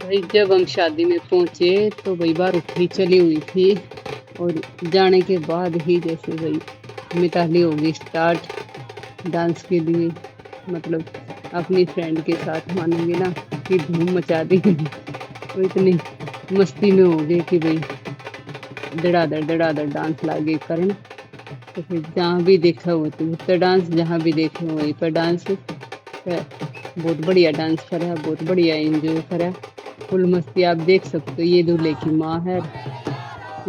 भाई जब हम शादी में पहुंचे तो भाई बाराती चली हुई थी और जाने के बाद ही जैसे भाई मिताली होगी स्टार्ट डांस के लिए। मतलब अपनी फ्रेंड के साथ मानेंगे ना कि धूम मचा दी। तो इतनी मस्ती में हो गए कि भाई धड़ाधड़ डांस लागे करन। तो फिर जहाँ भी देखा वो तो डांस, जहाँ भी देखे वहीं पर डांस। बहुत बढ़िया डांस करा, बहुत बढ़िया एंजॉय करा, फुल मस्ती। आप देख सकते हो ये दूल्हे की माँ है,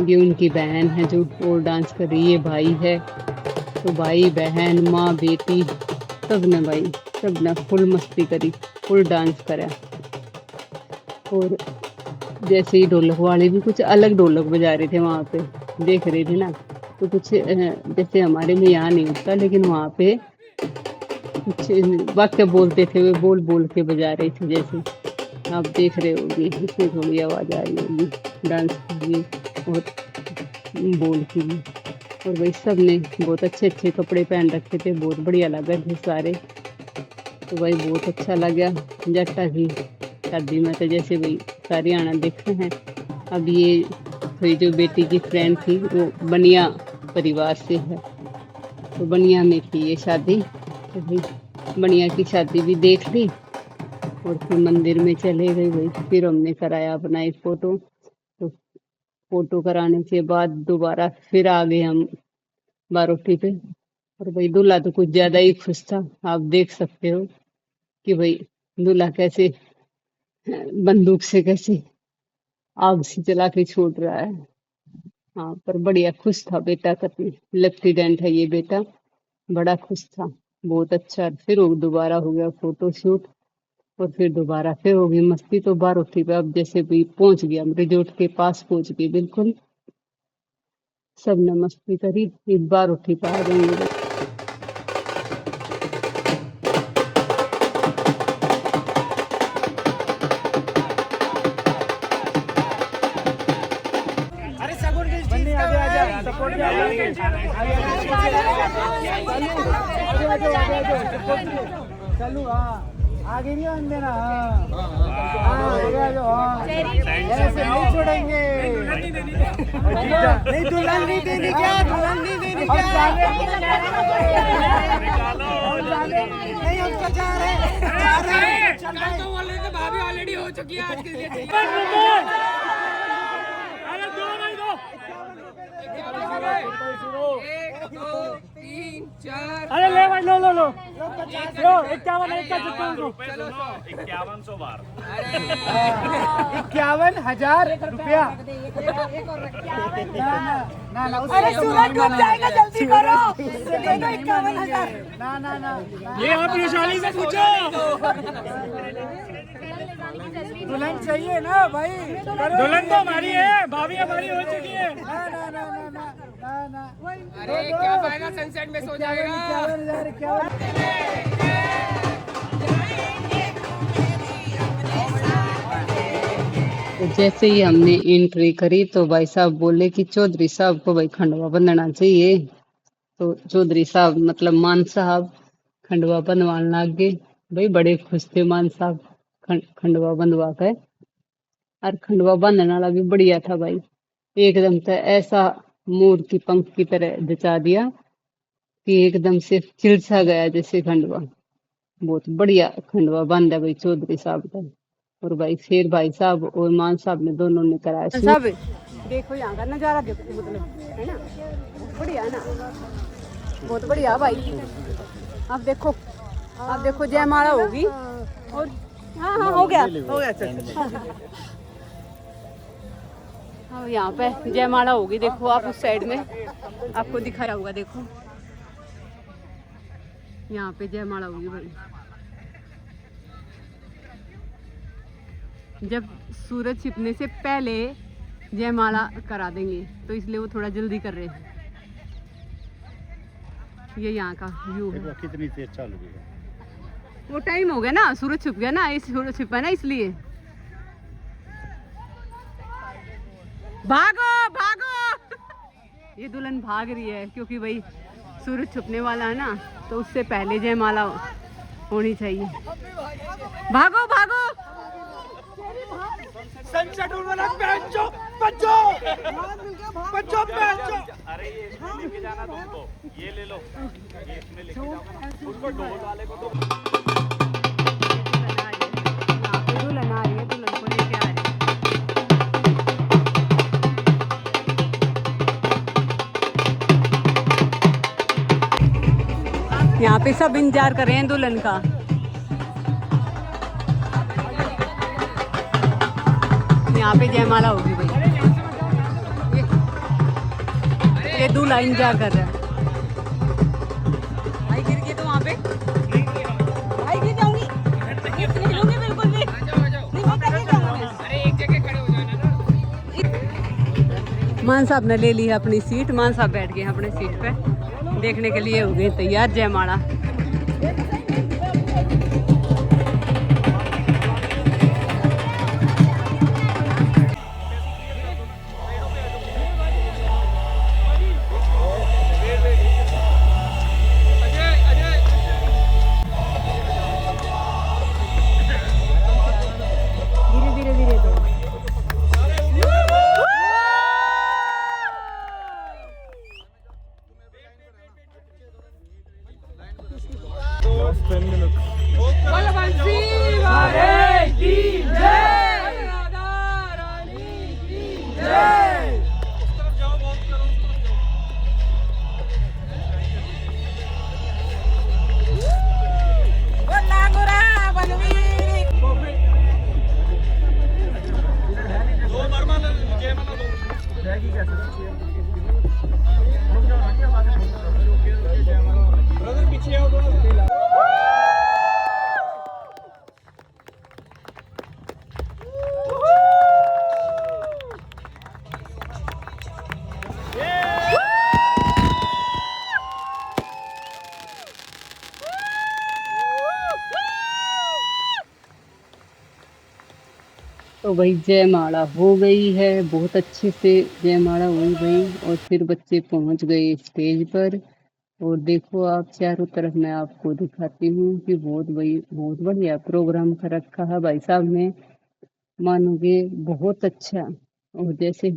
ये उनकी बहन है जो और डांस कर रही है, भाई है। तो भाई बहन माँ बेटी सब ने फुल मस्ती करी, फुल डांस करा। और जैसे ही ढोलक वाले भी कुछ अलग ढोलक बजा रहे थे वहाँ पे, देख रहे थे ना। तो कुछ जैसे हमारे में यहाँ नहीं होता, लेकिन वहाँ पे कुछ वाक्य बोलते थे, वे बोल बोल के बजा रहे थे। जैसे आप देख रहे होंगे इसमें थोड़ी आवाज़ आ रही होगी डांस की भी और बोल की भी। और भाई सब ने बहुत अच्छे अच्छे कपड़े पहन रखे थे, बहुत बढ़िया लगा थे सारे। तो भाई बहुत अच्छा लगा जट्टा की शादी में। तो जैसे भाई सारी आना देखते हैं। अब ये थोड़ी जो बेटी की फ्रेंड थी वो बनिया परिवार से है, तो बनिया में थी ये शादी। तो भाई बनिया की शादी भी देख ली और फिर मंदिर में चले गए भाई। फिर हमने कराया अपना एक फोटो। तो फोटो कराने के बाद दोबारा फिर आ गए हम बारोटी पे। और भाई दूल्हा तो कुछ ज्यादा ही खुश था, आप देख सकते हो कि भाई दूल्हा कैसे बंदूक से कैसे आग से जला के छोड़ रहा है। हाँ, पर बढ़िया खुश था बेटा। कतई लेफ्टिनेंट है ये बेटा, बड़ा खुश था, बहुत अच्छा। फिर वो दोबारा हो गया फोटो शूट और फिर दोबारा फिर होगी मस्ती। तो बारोटी पे अब जैसे भी पहुंच गया, हम रिजोर्ट के पास पहुंच गए बिल्कुल। सबने मस्ती करी, एक बारोटी पे आ जाएंगे। चलो हाँ आगे नहीं आने देना। हाँ ऐसे नहीं छोड़ेंगे। नहीं दुल्हन नहीं देनी क्या, दुल्हन नहीं देनी क्या। नहीं हम तो जा रहे हैं। भाभी ऑलरेडी हो चुकी है आज के। अरे ले भाई लो 5100 बार 51,000 रुपया। ना अरे सूरज डूब जाएगा, जल्दी करो। 51,000। ना ये आप वैशाली से पूछो। दुल्हन चाहिए ना भाई, दुल्हन तो हमारी है, भाभी हमारी हो चुकी है। ना अरे क्या फायदा, सनसेट में सो जाएगा। तो जैसे ही हमने एंट्री करी तो भाई साहब बोले कि चौधरी साहब को भाई खंडवा बंधना चाहिए। तो चौधरी साहब मतलब मान साहब खंडवा बंधवाने लग गए। भाई बड़े खुश थे मान साहब खंडवा बंधवा कर। और खंडवा बांधने वाला भी बढ़िया था भाई, एकदम से ऐसा मोर की पंख की तरह जचा दिया कि एकदम से खिल सा गया जैसे खंडवा। बहुत बढ़िया खंडवा बांधा भाई चौधरी साहब का। और भाई फिर भाई साहब और मान साहब ने दोनों ने कराया सब देखो यहाँ का नजारा देखो, मतलब है ना, बढ़िया है ना, बहुत बढ़िया भाई। आप देखो जयमाला होगी और हाँ हो गया हाँ यहाँ पे जयमाला होगी। देखो आप उस साइड में आपको दिखाया होगा, देखो यहाँ पे जयमाला होगी भाई। जब सूरज छिपने से पहले जयमाला करा देंगे, तो इसलिए वो थोड़ा जल्दी कर रहे हैं। ये यहाँ का व्यू है। कितनी देर चालू है? वो टाइम हो गया ना, सूरज छुप गया ना, इस सूरज छुपा ना इसलिए। भागो ये दुल्हन भाग रही है क्योंकि भाई सूरज छुपने वाला है ना, तो उससे पहले जयमाला होनी चाहिए। भागो बच्चों बच्चों बच्चों बच्चों। अरे ये इसमें लेके जाना तुमको, ये ले लो, ये इसमें लेके जाओ उसको ढोल वाले को तो। दुल्हन आ रही है, दुल्हन को लेके आ रहे हैं। यहाँ पे सब इंतजार कर रहे हैं दुल्हन का। यहाँ पे जयमाला होगी भाई। ये दूल्हा इंतजार कर रहा है। भाई गिर गई तो वहाँ पे भाई गिर जाऊंगी, नहीं हिलूंगी बिल्कुल भी नहीं, मैं गिर जाऊंगी। अरे एक जगह खड़े हो जाना ना। मान साहब ने ले ली है अपनी सीट, मान साहब बैठ गए हैं अपने सीट पे, देखने के लिए हो गए तैयार जयमाला। धीरे धीरे धीरे दो। तो भाई जयमाला हो गई है, बहुत अच्छे से जयमाला हो गई और फिर बच्चे पहुंच गए स्टेज पर। और देखो आप चारों तरफ मैं आपको दिखाती हूँ कि बहुत बढ़िया प्रोग्राम कर रखा है भाई साहब ने, मानोगे बहुत अच्छा। और जैसे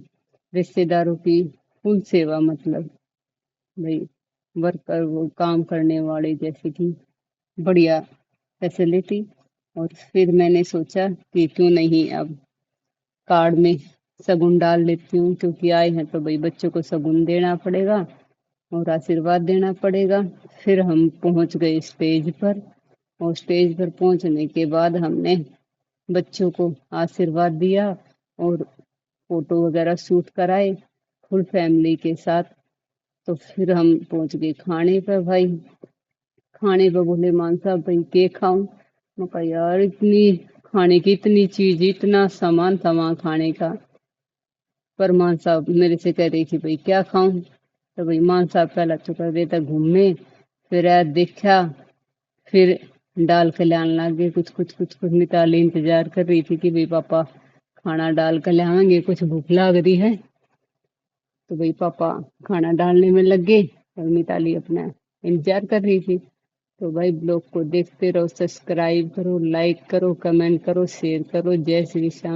रिश्तेदारों की फुल सेवा, मतलब भाई वर्कर वो काम करने वाले जैसे कि बढ़िया फैसिलिटी। और फिर मैंने सोचा कि क्यों नहीं अब कार्ड में शगुन डाल लेती हूँ, क्योंकि आए हैं तो भाई बच्चों को शगुन देना पड़ेगा और आशीर्वाद देना पड़ेगा। फिर हम पहुंच गए स्टेज पर और स्टेज पर पहुंचने के बाद हमने बच्चों को आशीर्वाद दिया और फोटो वगैरह शूट कराए फुल फैमिली के साथ। तो फिर हम पहुंच गए खाने पर। भाई खाने पर बोले मान साहब भाई के खाऊं, मैं कहा यार इतनी खाने की इतनी चीज, इतना सामान था वहाँ खाने का। पर मान साहब मेरे से कह रही थी भाई क्या खाऊं, तो भाई मान साहब पहला तो कर देता घूमने, फिर यार देखा, फिर डाल के लाने लगे कुछ मिताली इंतजार कर रही थी कि भाई पापा खाना डाल कर लाएंगे, कुछ भूख लग रही है। तो भाई पापा खाना डालने में लग गए और मिताली अपना इंतजार कर रही थी। तो भाई ब्लॉग को देखते रहो, सब्सक्राइब करो, लाइक करो, कमेंट करो, शेयर करो। जय श्री श्याम।